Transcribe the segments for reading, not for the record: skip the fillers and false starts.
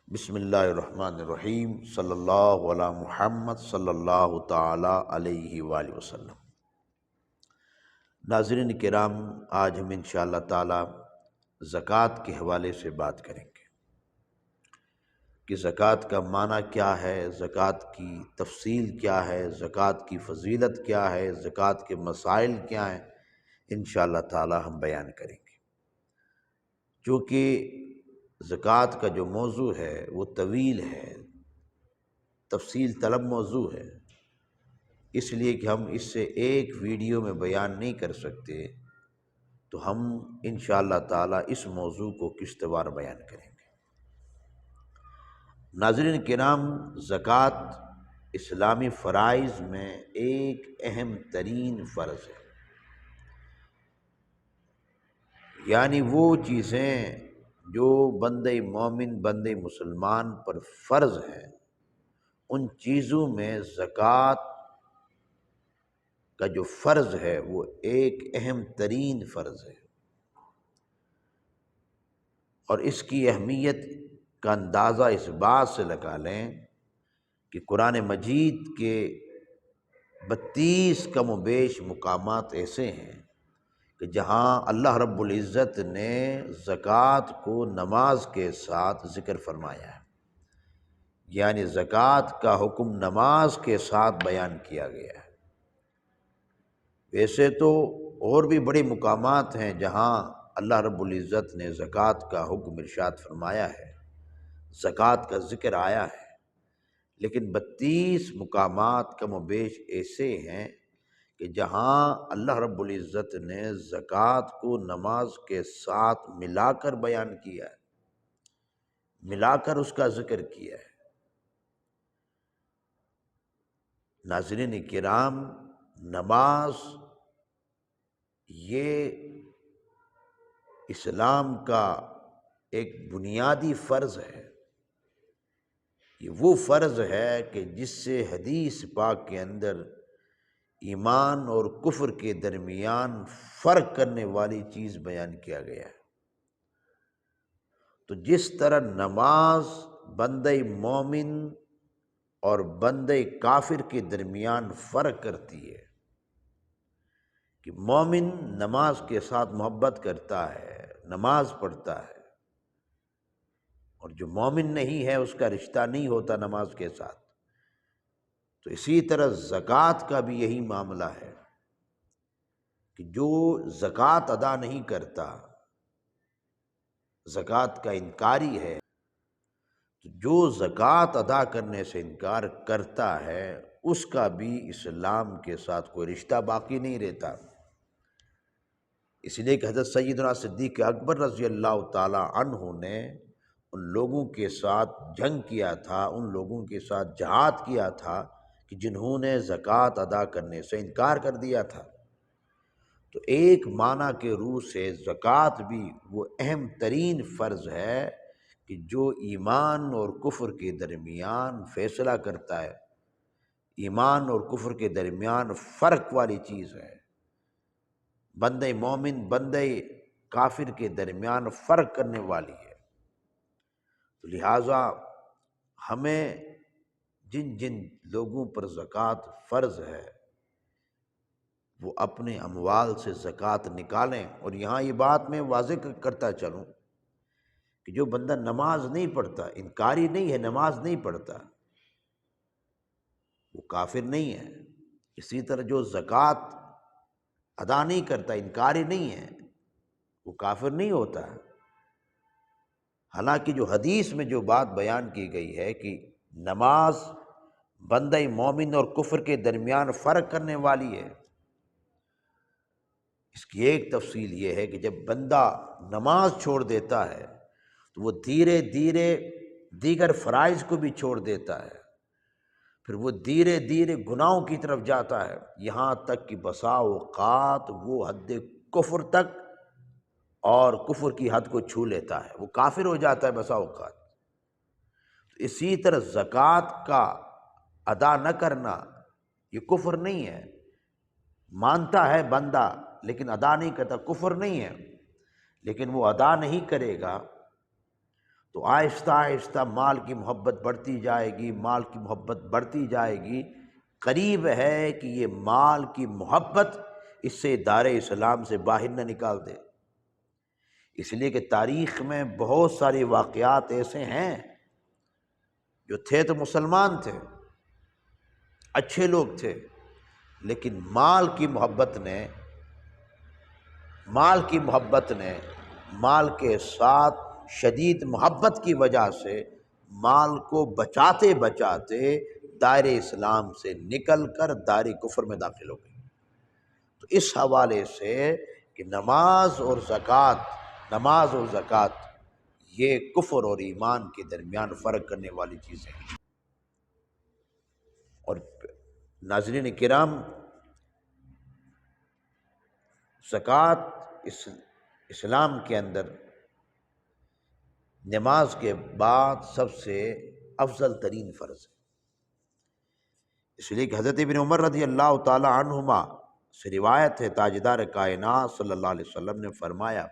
بسم اللہ الرحمن الرحیم صلی اللہ علی محمد صلی اللہ تعالی علیہ وآلہ وسلم۔ ناظرین کرام، آج ہم انشاءاللہ تعالی زکوٰۃ کے حوالے سے بات کریں گے کہ زکوٰۃ کا معنی کیا ہے، زکوٰۃ کی تفصیل کیا ہے، زکوٰۃ کی فضیلت کیا ہے، زکوٰۃ کے مسائل کیا ہیں، انشاءاللہ تعالی ہم بیان کریں گے۔ چونکہ زکوٰۃ کا جو موضوع ہے وہ طویل ہے، تفصیل طلب موضوع ہے، اس لیے کہ ہم اس سے ایک ویڈیو میں بیان نہیں کر سکتے، تو ہم انشاءاللہ تعالی اس موضوع کو قسط وار بیان کریں گے۔ ناظرین کرام، زکوٰۃ اسلامی فرائض میں ایک اہم ترین فرض ہے، یعنی وہ چیزیں جو بندہ مومن، بندہ مسلمان پر فرض ہیں، ان چیزوں میں زکوٰۃ کا جو فرض ہے وہ ایک اہم ترین فرض ہے، اور اس کی اہمیت کا اندازہ اس بات سے لگا لیں کہ قرآن مجید کے 32 کم و بیش مقامات ایسے ہیں کہ جہاں اللہ رب العزت نے زکوٰۃ کو نماز کے ساتھ ذکر فرمایا ہے، یعنی زکوٰۃ کا حکم نماز کے ساتھ بیان کیا گیا ہے۔ ویسے تو اور بھی بڑے مقامات ہیں جہاں اللہ رب العزت نے زکوٰۃ کا حکم ارشاد فرمایا ہے، زکوٰۃ کا ذکر آیا ہے، لیکن 32 مقامات کم و بیش ایسے ہیں کہ جہاں اللہ رب العزت نے زکوٰۃ کو نماز کے ساتھ ملا کر بیان کیا ہے، ملا کر اس کا ذکر کیا ہے۔ ناظرین کرام، نماز یہ اسلام کا ایک بنیادی فرض ہے، یہ وہ فرض ہے کہ جس سے حدیث پاک کے اندر ایمان اور کفر کے درمیان فرق کرنے والی چیز بیان کیا گیا ہے۔ تو جس طرح نماز بندہ مومن اور بندہ کافر کے درمیان فرق کرتی ہے کہ مومن نماز کے ساتھ محبت کرتا ہے، نماز پڑھتا ہے، اور جو مومن نہیں ہے اس کا رشتہ نہیں ہوتا نماز کے ساتھ۔ تو اسی طرح زکوٰۃ کا بھی یہی معاملہ ہے کہ جو زکوٰۃ ادا نہیں کرتا، زکوٰۃ کا انکاری ہے، تو جو زکوٰۃ ادا کرنے سے انکار کرتا ہے اس کا بھی اسلام کے ساتھ کوئی رشتہ باقی نہیں رہتا۔ اس لیے کہ حضرت سیدنا صدیق اکبر رضی اللہ تعالی عنہ نے ان لوگوں کے ساتھ جنگ کیا تھا، ان لوگوں کے ساتھ جہاد کیا تھا کہ جنہوں نے زکوٰۃ ادا کرنے سے انکار کر دیا تھا۔ تو ایک معنی کے روح سے زکوٰۃ بھی وہ اہم ترین فرض ہے کہ جو ایمان اور کفر کے درمیان فیصلہ کرتا ہے، ایمان اور کفر کے درمیان فرق والی چیز ہے، بندہ مومن بندہ کافر کے درمیان فرق کرنے والی ہے۔ تو لہٰذا ہمیں جن جن لوگوں پر زکوٰۃ فرض ہے وہ اپنے اموال سے زکوٰۃ نکالیں۔ اور یہاں یہ بات میں واضح کرتا چلوں کہ جو بندہ نماز نہیں پڑھتا، انکاری نہیں ہے، نماز نہیں پڑھتا، وہ کافر نہیں ہے۔ اسی طرح جو زکوٰۃ ادا نہیں کرتا، انکاری نہیں ہے، وہ کافر نہیں ہوتا۔ حالانکہ جو حدیث میں جو بات بیان کی گئی ہے کہ نماز بندہ مومن اور کفر کے درمیان فرق کرنے والی ہے، اس کی ایک تفصیل یہ ہے کہ جب بندہ نماز چھوڑ دیتا ہے تو وہ دھیرے دھیرے دیگر فرائض کو بھی چھوڑ دیتا ہے، پھر وہ دھیرے دھیرے گناہوں کی طرف جاتا ہے، یہاں تک کہ بسا اوقات وہ حد کفر تک اور کفر کی حد کو چھو لیتا ہے، وہ کافر ہو جاتا ہے بسا اوقات۔ اسی طرح زکوٰۃ کا ادا نہ کرنا یہ کفر نہیں ہے، مانتا ہے بندہ لیکن ادا نہیں کرتا، کفر نہیں ہے، لیکن وہ ادا نہیں کرے گا تو آہستہ آہستہ مال کی محبت بڑھتی جائے گی، مال کی محبت بڑھتی جائے گی، قریب ہے کہ یہ مال کی محبت اس سے دار اسلام سے باہر نہ نکال دے۔ اس لیے کہ تاریخ میں بہت سارے واقعات ایسے ہیں جو تھے تو مسلمان تھے، اچھے لوگ تھے، لیکن مال کی محبت نے مال کے ساتھ شدید محبت کی وجہ سے مال کو بچاتے بچاتے دائرہ اسلام سے نکل کر دائرہ کفر میں داخل ہو گئی۔ تو اس حوالے سے کہ نماز اور زکوٰۃ یہ کفر اور ایمان کے درمیان فرق کرنے والی چیزیں ہیں۔ اور ناظرین کرام، زکوٰۃ اسلام کے اندر نماز کے بعد سب سے افضل ترین فرض ہے، اس لیے کہ حضرت ابن عمر رضی اللہ تعالی عنہما سے روایت ہے، تاجدار کائنات صلی اللہ علیہ وسلم نے فرمایا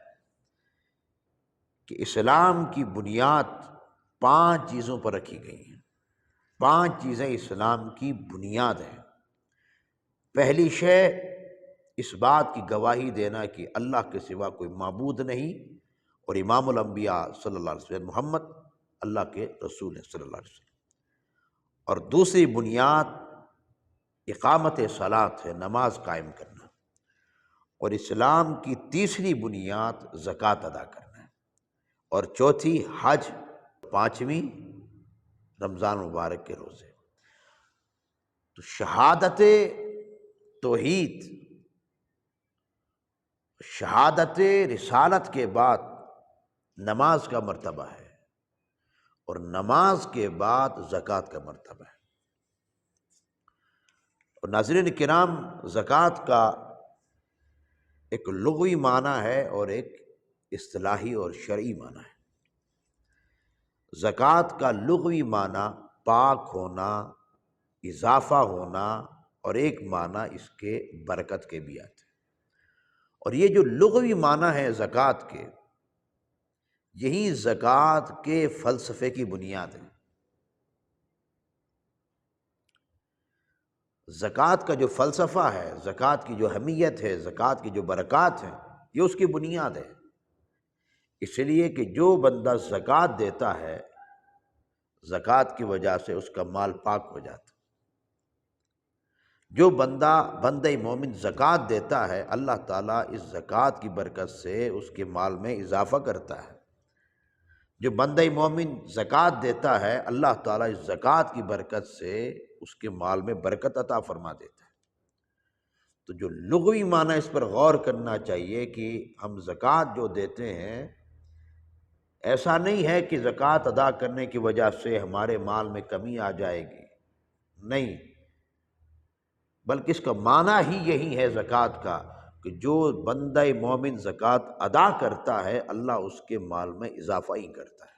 کہ اسلام کی بنیاد 5 چیزوں پر رکھی گئی ہیں۔ 5 چیزیں اسلام کی بنیاد ہیں۔ پہلی شے اس بات کی گواہی دینا کہ اللہ کے سوا کوئی معبود نہیں اور امام الانبیاء صلی اللہ علیہ وسلم محمد اللہ کے رسول ہیں صلی اللہ علیہ وسلم۔ اور دوسری بنیاد اقامت صلاۃ ہے، نماز قائم کرنا۔ اور اسلام کی تیسری بنیاد زکوٰۃ ادا کرنا ہے، اور چوتھی حج، 5ویں رمضان مبارک کے روزے۔ تو شہادت توحید، شہادت رسالت کے بعد نماز کا مرتبہ ہے، اور نماز کے بعد زکوٰۃ کا مرتبہ ہے۔ اور ناظرین کرام، زکوٰۃ کا ایک لغوی معنی ہے اور ایک اصطلاحی اور شرعی معنی ہے۔ زکوٰۃ کا لغوی معنی پاک ہونا، اضافہ ہونا، اور ایک معنی اس کے برکت کے بھی آتے ہیں۔ اور یہ جو لغوی معنی ہے زکوٰۃ کے، یہی زکوٰۃ کے فلسفے کی بنیاد ہے۔ زکوٰۃ کا جو فلسفہ ہے، زکوٰۃ کی جو اہمیت ہے، زکوٰۃ کی جو برکات ہیں، یہ اس کی بنیاد ہے۔ اس لیے کہ جو بندہ زکوٰۃ دیتا ہے، زکوٰۃ کی وجہ سے اس کا مال پاک ہو جاتا ہے۔ جو بندہ مومن زکوٰۃ دیتا ہے، اللہ تعالیٰ اس زکوٰۃ کی برکت سے اس کے مال میں اضافہ کرتا ہے۔ جو بندہ مومن زکوٰۃ دیتا ہے، اللہ تعالیٰ اس زکوٰۃ کی برکت سے اس کے مال میں برکت عطا فرما دیتا ہے۔ تو جو لغوی معنی اس پر غور کرنا چاہیے کہ ہم زکوٰۃ جو دیتے ہیں، ایسا نہیں ہے کہ زکوٰۃ ادا کرنے کی وجہ سے ہمارے مال میں کمی آ جائے گی، نہیں، بلکہ اس کا معنی ہی یہی ہے زکوٰۃ کا کہ جو بندہ مومن زکوٰۃ ادا کرتا ہے، اللہ اس کے مال میں اضافہ ہی کرتا ہے۔